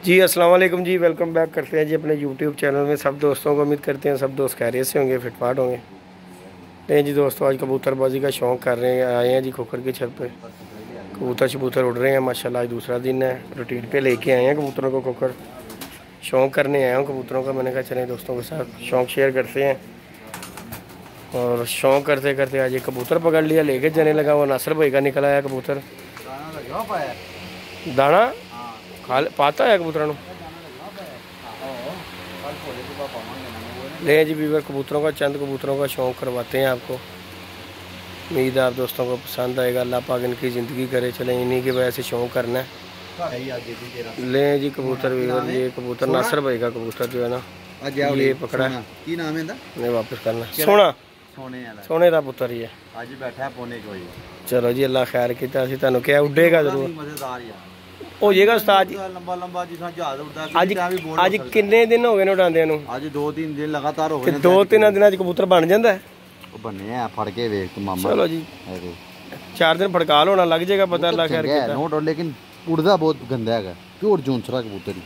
जी अस्सलाम वालेकुम जी, welcome back करते हैं जी अपने यूट्यूब चैनल में सब दोस्तों को। उम्मीद करते हैं सब दोस्त खैरियत से होंगे, फिटफाट होंगे। नहीं जी दोस्तों, आज कबूतरबाजी का शौक़ कर रहे हैं, आए हैं जी खोखर की छत पे। कबूतर शबूतर उड़ रहे हैं माशाल्लाह। आज दूसरा दिन है, रूटीन पे लेके आए हैं कबूतरों को खोखर। शौक़ करने आया हूँ कबूतरों का। मैंने कहा चलें दोस्तों के साथ शौक़ शेयर करते हैं। और शौक़ करते करते आज एक कबूतर पकड़ लिया, लेके जाने लगा। वो नासर भाई का निकल आया कबूतर। दाना खा पाता है कबूतरों को। ले जी वीवर, कबूतरों का चंद कबूतरों का शौक़ करवाते हैं आपको। उम्मीद है आप दोस्तों को पसंद आएगा। अल्लाह पाक इनकी ज़िंदगी करे। चलें, इन्हीं की वजह से शौक़ करना है। ले जी कबूतर वीवर, ये कबूतर नासर भाई का कबूतर जो है ना, ये पकड़ा है। की नाम है नहीं वापस करना। सोना सोने का पुत्र ही है। आज बैठा है पौने को। चलो जी, अल्लाह खैर किया। असं तुहानू क्या उड्डेगा जरूर हो जाएगा उस्ताद जी। लंबा लंबा जिस जहाज उड़दा। अज किन्ने दिन हो गए ने उड़ांदे नू? अज 2-3 दिन लगातार हो गए। 2-3 दिनां च कबूतर बन जांदा है। बने आ फड़ के वेख तू मामा। चलो जी, 4 दिन फड़काल होना लग जाएगा पता। अल्लाह खैर किया। नो डाउट, लेकिन उड़दा बहुत गंदा है। प्योर जूनसरा कबूतर ही।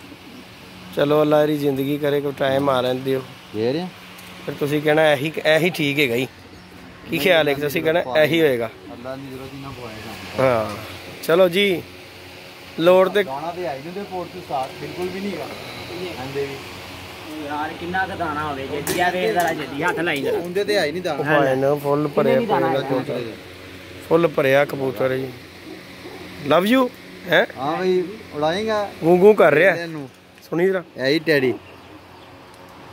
चलो अल्लाह री जिंदगी करे, कोई टाइम आ रन दियो फिर। तुसीं कहना ऐही ठीक है गई की ख्याल है? तुसीं कहना ऐही होएगा। अल्लाह दी जरूरत ही ना पवेगा। हां चलो जी, लोड़ ते दाना ते आई नहीं पोर्ट से साथ बिल्कुल भी नहीं है। आंदे भी यार किन्ना का दाना होवे जे दिया वे जरा जल्दी हाथ लाई जरा। उंदे ते आई नहीं दाना। भाई ने फुल भरे, फुल भरया कबूतर जी। लव यू है। हां भाई उड़ाएगा। गूं कर रहा है। सुनी जरा ऐही टैडी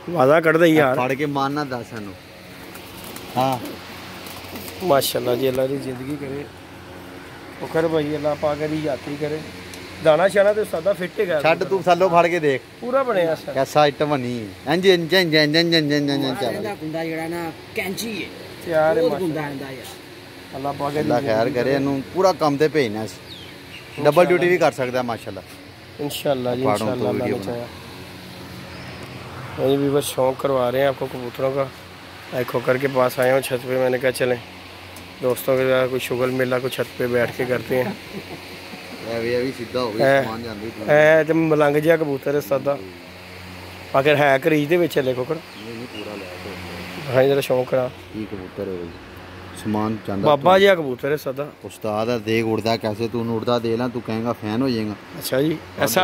वादा कर दे यार। फड़ के मारना दस सानू। हां माशाल्लाह जी, अल्लाह दी जिंदगी करे। खोखर भाई अल्लाह पाक दी यात्री करे। दाना शाना ते सादा फिट है। छड़ तू सालो फड़ के देख, पूरा बनया कैसा आइटम बनी। इंज इंज इंज इंज इंज इंज इंज चल रहा गुंडा जेड़ा ना कैंची है यार। बहुत गुंडा आंदा यार। अल्लाह पाक अल्लाह खैर करे। इनु पूरा काम ते भेजना। डबल ड्यूटी भी कर सकदा है माशाल्लाह। इंशाल्लाह जी, इंशाल्लाह अल्लाह ने चाहा। ये भी बस शौक़ करवा रहे हैं आपको कबूतरों का। आज खोखर के पास आया हूँ छत पे। मैंने कहा चलें दोस्तों के साथ कोई शुगल मेला को छत पे बैठ के करते हैं। तो मलंग जिहा कबूतर है सादा, अगर है करीज दे विच चले खोखर। हाँ जरा शौक करा कबूतर समान बाबा जिहा कबूतर है सादा। उस्ताद है, देख उड़दा कैसे। तू उड़दा दे ला, तू कहेगा फैन हो जाएगा। अच्छा जी, ऐसा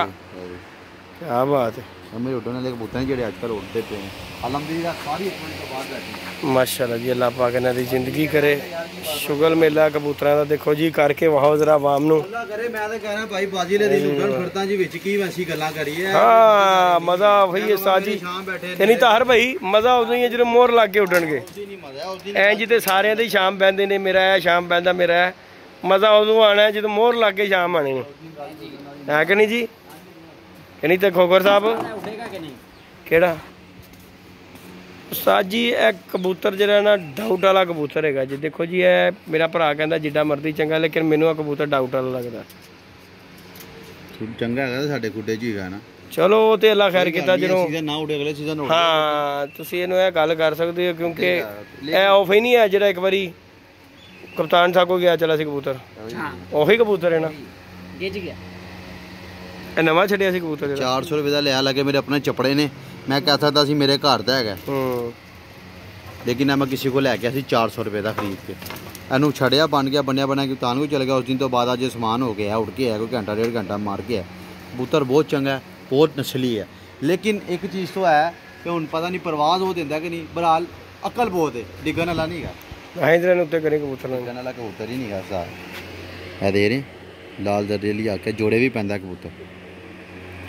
क्या बात है। समझ उड़ने वाले कबूतर ਜਿਹੜੇ आजकल उड़ते पे हैं। अलहमदुलिल्लाह सारी एक मिनट के बाद बैठी माशाल्लाह जी। अल्लाह पाक इन्हां दी जिंदगी करे। शुगल मेला कबूतरां दा देखो जी करके वहाओ जरा आवाम नू। अल्लाह करे। मैं तो कह रहा भाई बाजी ले दी लुटन फड़ता जी विच की वैसी गल्लां करी है। हां मजा वही है साजी। ते नहीं ताहर भाई मजा उदों ही है जदों मोहर लग के उड्डणगे। इंज ते सारियां दे शाम बैंदे ने, मेरा है शाम बैंदा मेरा है। मजा उदों आना है जदों मोहर लग के शाम आनी है कि नहीं जी? नहीं तो खोखर साहब केड़ा उस्ताद जी ए कबूतर जरा ना डाउट वाला कबूतर है जी। देखो जी ए मेरा भरा कहता जिड्डा मर्जी चंगा, लेकिन मैनू आ कबूतर डाउट वाला लगता। चंगा है साडे खुडे च ही है ना। चलो वो तो अल्लाह खैर किया जो ना उड़े अगले सीजन। हाँ तुसीं इहनूं ए गल कर सकते हो, क्योंकि ए ऑफ ही नहीं है जो एक बारी कप्तान साहब को गया चला सी कबूतर। ਉਹੀ कबूतर है ना, नवा छड़िया सी कबूतर। 400 रुपये का लिया लगे मेरे अपने चपड़े ने। मैं कह सकता सी मेरे घर का है, लेकिन मैं किसी को लैके 400 रुपये का खरीद के इनू छड़िया बन गया। बनया बनया कि तान को चल गया। उस दिन तो बाद अज समान हो गया, उड़ के है कोई घंटा 1.5 घंटा मार के है। कबूतर बहुत चंगा है, बहुत नस्ली है। लेकिन एक चीज़ तो है कि हूँ पता नहीं परवाज वो देंदा कि नहीं। बहरहाल अकल बहुत है, डिगन वाला नहीं है। उत्ते करें कबूतर डिगन वाला कबूतर ही नहीं है। सार दे रहे लाल दर्जे आके जोड़े भी पैंदा कबूतर,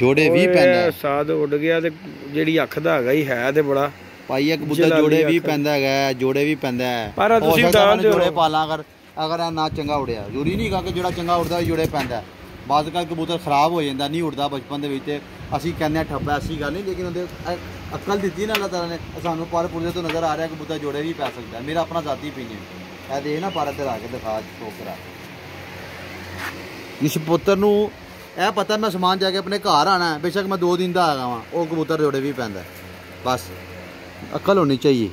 जोड़े भी पैंदा। साद उड़ गया ते जेड़ी अख दा हैगा ही है ते बड़ा भाई कबूतर जोड़े भी पैंदा है, जोड़े भी पैंदा है। पर तुसीं दान जोड़े पाला अगर ना चंगा उड़िया जरूरी नहीं कि जेड़ा चंगा उड़दा जोड़े पैंदा। बाद का कबूतर खराब हो जाता, नहीं उड़दा बचपन दे विच। असीं कहने ठप्पा ऐसी गल नहीं, लेकिन उहदे अकल दित्ती ना अल्लाह ताला ने। सानू पर पुरदे तो नज़र आ रहा है कबूतर जोड़े भी पै सकता है। मेरा अपना जाती ओपीनियन है। देख ना पर तेरा आके दिखा ठोकरा इस पुत्र नू ए पता मैं समान जाके अपने घर आना है। बेशक मैं 2 दिन का आ गया वहाँ, वो कबूतर जोड़े भी पैंदा। बस अकल होनी चाहिए।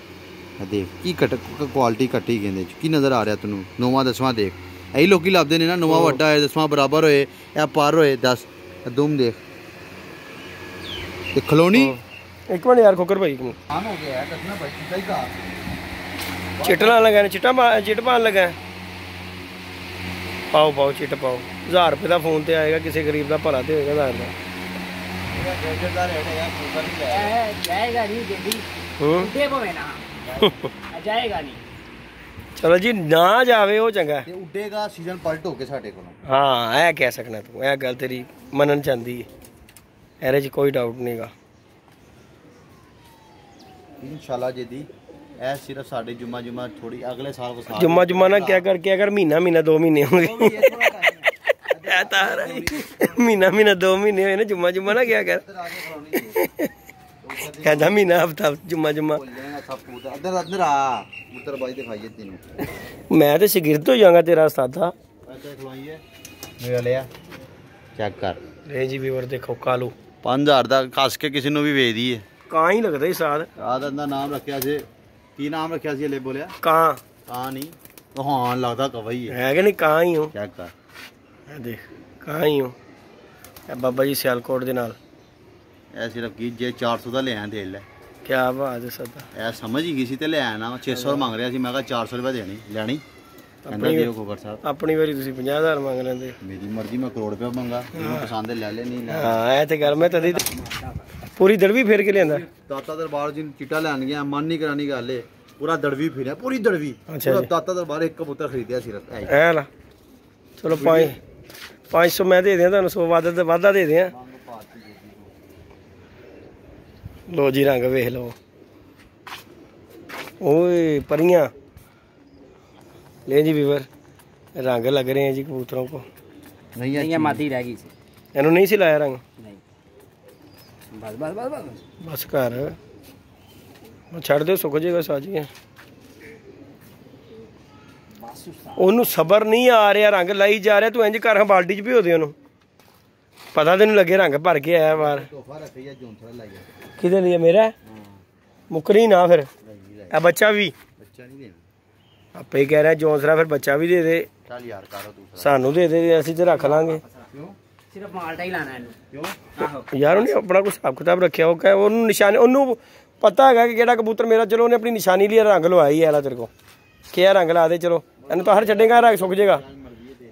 देख की क्वालिटी कट्टी कहते की नज़र आ रहा तेनों। 9वां 10वां देख यही लोग लभदे ने ना। 9वां वड्डा होए 10वां बराबर होए या पर होए 10 दुम देख खलोनी एक मिनट यार खोकर भाई हो गया है चिट्टा लगा है चिट पान लगा है पाओ पाओ चिट पाओ 1000 रुपये का फोन ते आएगा किसी गरीब का भला तो होगा 1000 जाएगा नहीं चलो जी ना जावे वो चंगा उडेगा सीजन पलट हो के साडे कोल हाँ ऐ कह सकना तू ऐ गल तेरी मनन चाहती है एरे च कोई डाउट नहीं गा इंशाल्लाह जी दी ऐ सिर्फ साडे जुम्मा जुम्मा थोड़ी अगले साल वसा जुम्मा जुम्मा ना क्या करके अगर महीना महीना 2 महीने होंगे महीना महीना 2 महीने हुए ना जुम्मा जुम्मा ना क्या कर कहता महीना हफ्ता जुम्मा जुम्मा मैं तो शागिर्द हो जाऊंगा तेरा उस्तादा चेक कर ले जी व्यूअर देखो कालू 5000 ਦਾ ਕੱਸ ਕੇ ਕਿਸੇ ਨੂੰ ਵੀ ਵੇਚ ਦਈਏ ਕਾਂ ਹੀ ਲੱਗਦਾ ਹੀ ਸਾਦ ਆਦ ਦਾ ਨਾਮ ਰੱਖਿਆ ਸੀ ਕੀ ਨਾਮ ਰੱਖਿਆ ਸੀ ਲੈ ਬੋਲਿਆ ਕਾਂ ਕਾਂ ਨਹੀਂ ਤੁਹਾਨ ਲੱਗਦਾ ਕਵਈ ਹੈ ਕਿ ਨਹੀਂ ਕਾਂ ਹੀ ਹੋ ਚੈੱਕ ਕਰ ਇਹ ਦੇਖ ਕਾਂ ਹੀ ਹੋ ਇਹ ਬਾਬਾ ਜੀ ਸਿਆਲਕੋਟ ਦੇ ਨਾਲ ਇਹ ਸਿਰਫ ਕੀ ਜੇ 400 ਦਾ ਲਿਆ ਦੇ ਲੈ ਕੀ ਬਾਤ ਹੈ ਸਦਾ ਇਹ ਸਮਝ ਹੀ ਗਈ ਸੀ ਤੇ ਲੈ ਆਣਾ 600 ਮੰਗ ਰਿਹਾ ਸੀ ਮੈਂ ਕਿਹਾ 400 ਰੁਪਏ ਦੇਣੀ ਲੈਣੀ ਕਹਿੰਦਾ ਦਿਓ ਕੋਕਰ ਸਾਹਿਬ ਆਪਣੀ ਵਾਰੀ ਤੁਸੀਂ 50000 ਮੰਗ ਲੈਂਦੇ ਮੇਰੀ ਮਰਜ਼ੀ ਮੈਂ ਕਰੋੜ ਰੁਪਏ ਮੰਗਾ ਜਿਹਨੂੰ ਪਸੰਦ ਲੈ ਲੈ ਨਹੀਂ ਲੈ ਹਾਂ ਇਹ ਤੇ ਗੱਲ ਮੈਂ ਤਦੀ ਪੂਰੀ ਦੜਵੀ ਫੇਰ ਕੇ ਲਿਆਂਦਾ ਦਾਤਾ ਦਰਬਾਰ ਜੀ ਚਿੱਟਾ ਲੈਣ ਗਿਆ ਮਨ ਨਹੀਂ ਕਰਾਣੀ ਗੱਲ ਏ ਪੂਰਾ ਦੜਵੀ ਫਿਰਿਆ ਪੂਰੀ ਦੜਵੀ ਪੂਰਾ ਦਾਤਾ ਦਰਬਾਰ ਇੱਕ ਕਬੂਤਰ ਖਰੀਦਿਆ ਸਿਰਫ ਐ ਲਾ ਚਲੋ 500 ਮੈਂ ਦੇ ਦਿਆਂ ਤੁਹਾਨੂੰ 100 ਵਾਧਾ ਦੇ ਦਿਆਂ लो जी रंग वेख लो ओए परियां ले जी व्यूअर रंग लग रहे हैं जी कबूतरों को नहीं है मादी रह गई इन्हों नहीं सिलाया रंग नहीं बस बस बस बस बस कर छड़ दो सुक जाएगा साजी ओनू सबर नहीं आ रहा रंग लाई जा रहा तू इंज कर बाल्टी च भिओ दे ओनू पता तेन लगे रंग भर के आया बार किधर लिए मेरा मुकरी ना फिर बच्चा भी आपे कह रहा जौंसरा फिर बच्चा भी दे दे सानू दे दे असीं ते रख लांगे यार उन्हें अपना कुछ हिसाब किताब रखा निशानी उन्होंने पता है कि केड़ा कबूतर मेरा चलो उन्हें अपनी निशानी लिए रंग लवाई है तेरे को क्या रंग ला दे चलो इन ताहर छेगा रंग सुक जाएगा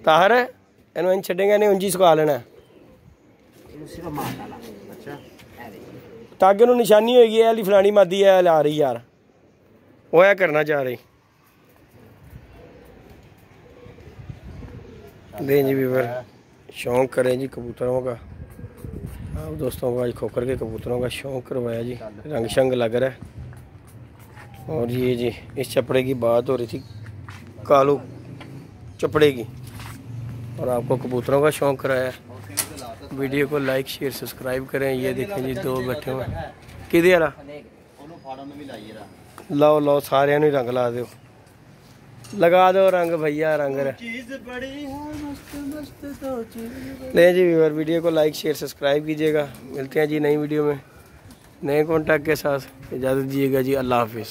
ताहर इन इन छेगा इन्हें उंजी सुका लेना ताकि उन्होंने निशानी होगी है फलानी मादी है ला रही यार वो है करना चाह रही दें जी व्यूअर शौक़ करें जी कबूतरों का आप दोस्तों को आज खोकर के कबूतरों का शौक़ करवाया जी रंग शंग लग रहा है और ये जी इस चपड़े की बात हो रही थी कालू चपड़े की और आपको कबूतरों का शौक़ कराया वीडियो को लाइक शेयर सब्सक्राइब करें ये देखें जी 2 बैठे हुए किधे वाला लाओ लाओ सारे रंग ला दो लगा दो रंग भैया रंग ले जी व्यूअर वीडियो को लाइक शेयर सब्सक्राइब कीजिएगा मिलते हैं जी नई वीडियो में नए कॉन्टैक्ट के साथ इजाज़त दीजिएगा जी अल्लाह हाफिज़।